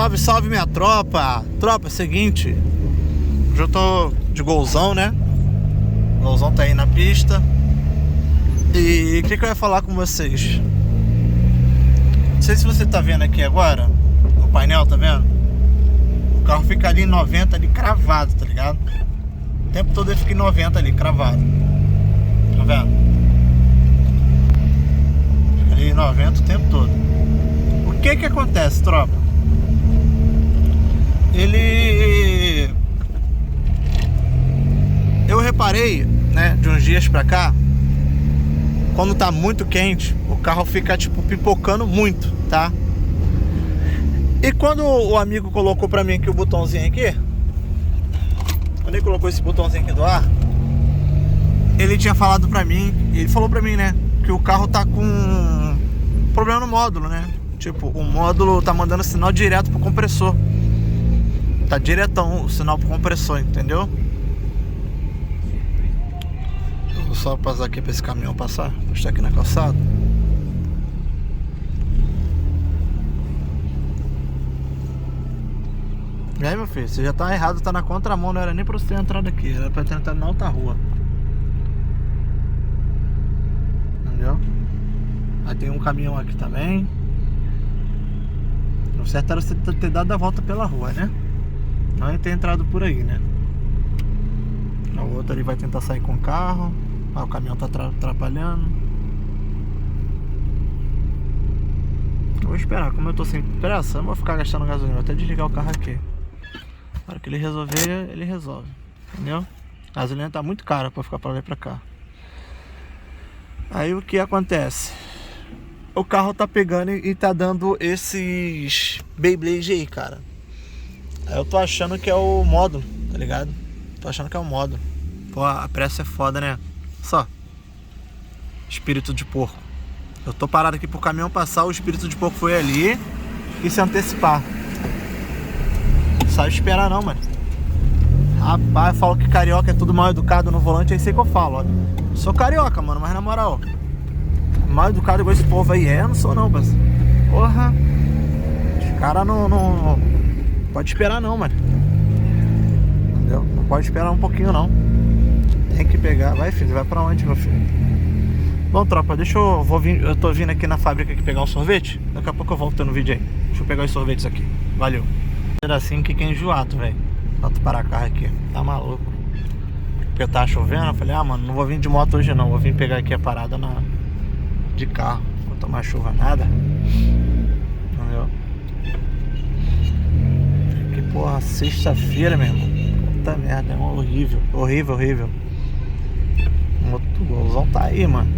Salve, salve minha tropa. Tropa, é o seguinte, hoje eu tô de golzão, né? O golzão tá aí na pista. E o que eu ia falar com vocês? Não sei se você tá vendo aqui agora, o painel, tá vendo? O carro fica ali em 90 ali cravado, tá ligado? O tempo todo ele fica em 90 ali cravado. Tá vendo? Fica ali em 90 o tempo todo. O que acontece, tropa? Eu reparei, né, de uns dias pra cá, quando tá muito quente, o carro fica tipo pipocando muito, tá? E quando o amigo colocou pra mim aqui o botãozinho aqui, quando ele colocou esse botãozinho aqui do ar, ele tinha falado pra mim, ele falou pra mim, né, que o carro tá com problema no módulo, né? Tipo, o módulo tá mandando sinal direto pro compressor. Tá diretão o sinal pro compressor, entendeu? Eu vou só passar aqui pra esse caminhão passar. Vou estar aqui na calçada. E aí, meu filho, você já tá errado, tá na contramão. Não era nem pra você ter entrado aqui, era pra ter entrado na outra rua. Entendeu? Aí tem um caminhão aqui também. O certo era você ter dado a volta pela rua, né? Não ia ter entrado por aí, né? O outro ali vai tentar sair com o carro. Ah, o caminhão tá atrapalhando. Eu vou esperar, como eu tô sem pressa, eu não vou ficar gastando gasolina. Vou até desligar o carro aqui. Na hora que ele resolver, ele resolve. Entendeu? A gasolina tá muito cara pra ficar pra lá e pra cá. Aí o que acontece? O carro tá pegando e tá dando esses Beyblade aí, cara. Aí eu tô achando que é o módulo, tá ligado? Tô achando que é o módulo. Pô, a pressa é foda, né? Só. Espírito de porco. Eu tô parado aqui pro caminhão passar, o espírito de porco foi ali e se antecipar. Não sabe esperar não, mano. Rapaz, eu falo que carioca é tudo mal educado no volante, é isso aí que eu falo, ó. Sou carioca, mano, mas na moral, mal educado igual esse povo aí não sou não, mas porra, os caras não pode esperar não, mano. Entendeu? Não pode esperar um pouquinho não. Tem que pegar. Vai, filho, vai pra onde, meu filho? Bom, tropa, deixa eu... Eu tô vindo aqui na fábrica aqui pegar um sorvete. Daqui a pouco eu volto no vídeo aí. Deixa eu pegar os sorvetes aqui. Valeu. Era assim que é enjoado, velho. Pra tu parar carro aqui. Tá maluco. Porque tava chovendo, eu falei, mano, não vou vir de moto hoje não. Vou vir pegar aqui a parada de carro. Não vou tomar chuva nada. Entendeu? Que porra, sexta-feira, meu irmão. Puta merda, é horrível. Horrível, horrível. O outro golzão tá aí, mano.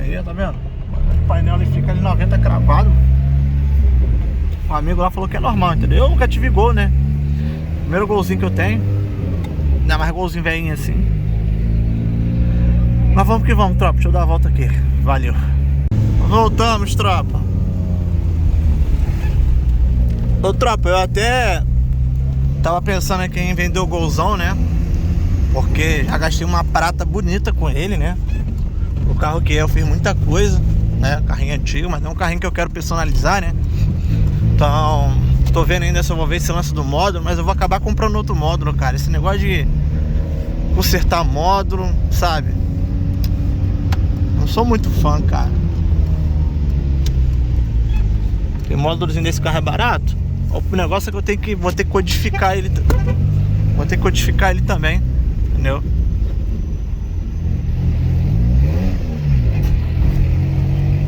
Aí, tá vendo? O painel ele fica ali 90 cravado. Um amigo lá falou que é normal, entendeu? Eu nunca tive gol, né? Primeiro golzinho que eu tenho. Ainda mais golzinho velhinho assim. Mas vamos que vamos, tropa. Deixa eu dar a volta aqui. Valeu. Voltamos, tropa. Ô, tropa, eu até tava pensando aqui em vender o golzão, né? Porque já gastei uma prata bonita com ele, né? O carro que eu fiz muita coisa, né? Carrinho antigo, mas não é um carrinho que eu quero personalizar, né? Então, tô vendo ainda se eu vou ver esse lance do módulo, mas eu vou acabar comprando outro módulo, cara. Esse negócio de consertar módulo, sabe? Não sou muito fã, cara. Tem módulozinho desse carro é barato. O negócio é que vou ter que codificar ele. Vou ter que codificar ele também. Entendeu?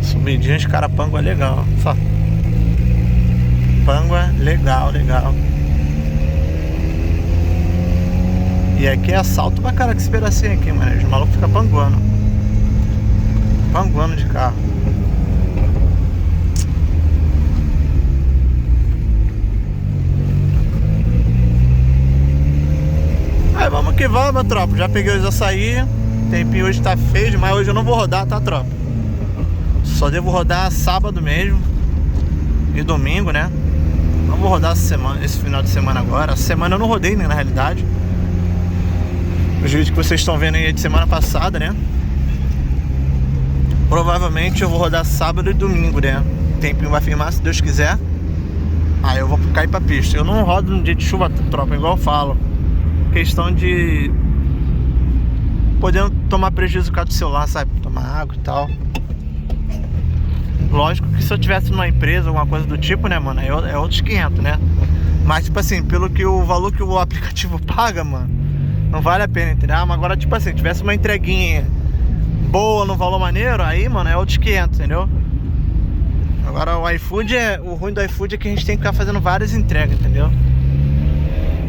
Subidinha de Carapangua é legal. Só Pangua, legal, legal. E aqui é assalto pra cara que esse pedacinho aqui, mano. Os malucos ficam panguando. Panguando de carro. Aí vamos que vamos, tropa. Já peguei os açaí. O tempinho hoje tá feio, mas hoje eu não vou rodar, tá, tropa? Só devo rodar sábado mesmo e domingo, né? Não vou rodar esse final de semana agora. Essa semana eu não rodei, né, na realidade. Os vídeos que vocês estão vendo aí é de semana passada, né? Provavelmente eu vou rodar sábado e domingo, né? O tempinho vai firmar, se Deus quiser. Aí eu vou cair pra pista. Eu não rodo no dia de chuva, tropa, igual eu falo. Questão de podendo tomar prejuízo por causa do celular, sabe? Tomar água e tal. Lógico que se eu tivesse numa empresa, alguma coisa do tipo, né, mano, é outros 500, né? Mas, tipo assim, pelo que o valor que o aplicativo paga, mano, não vale a pena, entendeu? Mas agora, tipo assim, tivesse uma entreguinha boa no valor maneiro, aí, mano, é outros 500, entendeu? Agora o iFood o ruim do iFood é que a gente tem que ficar fazendo várias entregas, entendeu?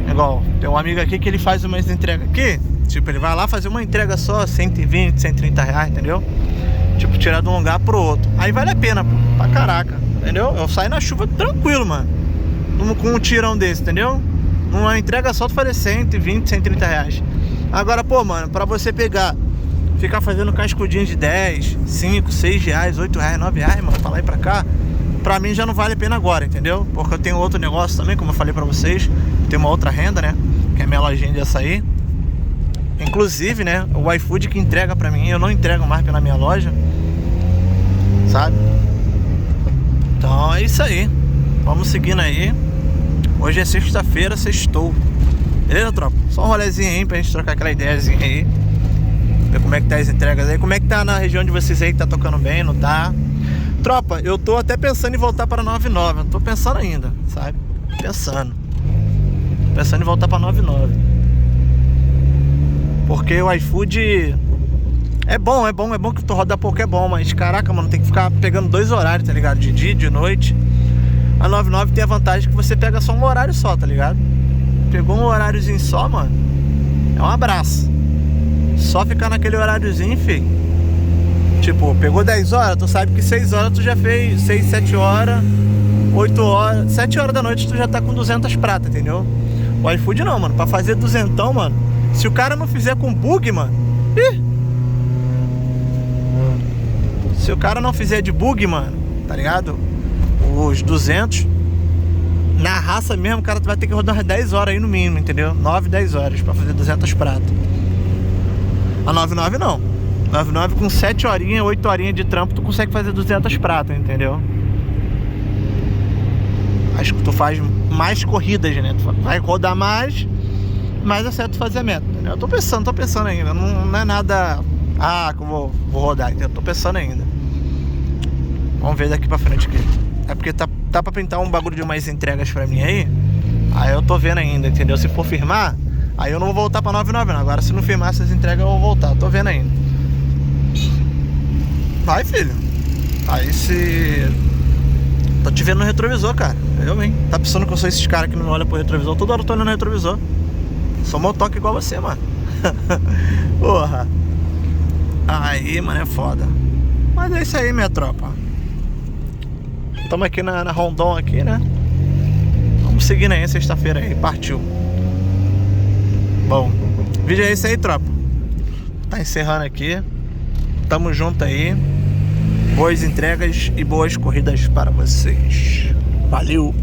Igual, tem um amigo aqui que ele faz umas entregas aqui, tipo, ele vai lá fazer uma entrega só, 120, 130 reais, entendeu? Tipo, tirar de um lugar pro outro. Aí vale a pena, pô, pra caraca, entendeu? Eu saio na chuva tranquilo, mano, com um tirão desse, entendeu? Numa entrega só tu fazer 120, 130 reais. Agora, pô, mano, pra você pegar, ficar fazendo cascudinho de 10, 5, 6 reais, 8 reais, 9 reais, mano, pra lá e pra cá, pra mim já não vale a pena agora, entendeu? Porque eu tenho outro negócio também, como eu falei pra vocês, tem uma outra renda, né? Que é a minha lojinha de açaí. Inclusive, né, o iFood que entrega pra mim, eu não entrego mais pela minha loja, sabe? Então é isso aí. Vamos seguindo aí. Hoje é sexta-feira, sextou. Beleza, tropa? Só um rolezinho aí pra gente trocar aquela ideiazinha aí. Ver como é que tá as entregas aí. Como é que tá na região de vocês aí, que tá tocando bem, não tá? Tropa, eu tô até pensando em voltar para 99. Não tô pensando ainda, sabe? Pensando em voltar pra 99. Porque o iFood é bom que tu roda pouco, é bom. Mas caraca, mano, tem que ficar pegando 2 horários, tá ligado? De dia e de noite. A 99 tem a vantagem que você pega só um horário só, tá ligado? Pegou um horáriozinho só, mano, é um abraço. Só ficar naquele horáriozinho, filho. Tipo, pegou 10 horas, tu sabe que 6 horas tu já fez 6, 7 horas, 8 horas, 7 horas da noite tu já tá com 200 prata, entendeu? O iFood não, mano, pra fazer 200, mano, se o cara não fizer com bug, mano, se o cara não fizer de bug, mano, tá ligado? Os 200 na raça mesmo, o cara vai ter que rodar umas 10 horas aí no mínimo, entendeu? 9, 10 horas pra fazer 200 prata. A 99 não. 99 com 7 horinhas, 8 horinhas de trampo, tu consegue fazer 200 prata, entendeu? Acho que tu faz mais corridas, né? Tu vai rodar mais acerta fazer a meta, entendeu? Eu tô pensando ainda. Não é nada que eu vou rodar, entendeu? Eu tô pensando ainda. Vamos ver daqui pra frente aqui. É porque tá pra pintar um bagulho de umas entregas pra mim aí. Aí eu tô vendo ainda, entendeu? Se for firmar, aí eu não vou voltar pra 99 não. Agora se não firmar essas entregas eu vou voltar. Tô vendo ainda. Vai, filho. Aí se... Tô te vendo no retrovisor, cara. Eu, hein? Tá pensando que eu sou esses caras que não olham pro retrovisor? Toda hora eu tô olhando no retrovisor. Sou motoca igual você, mano. Porra. Aí, mano, é foda. Mas é isso aí, minha tropa. Estamos aqui na Rondon aqui, né? Vamos seguindo aí, sexta-feira aí, partiu. Bom, vídeo é esse aí, tropa. Tá encerrando aqui. Tamo junto aí. Boas entregas e boas corridas para vocês. Valeu!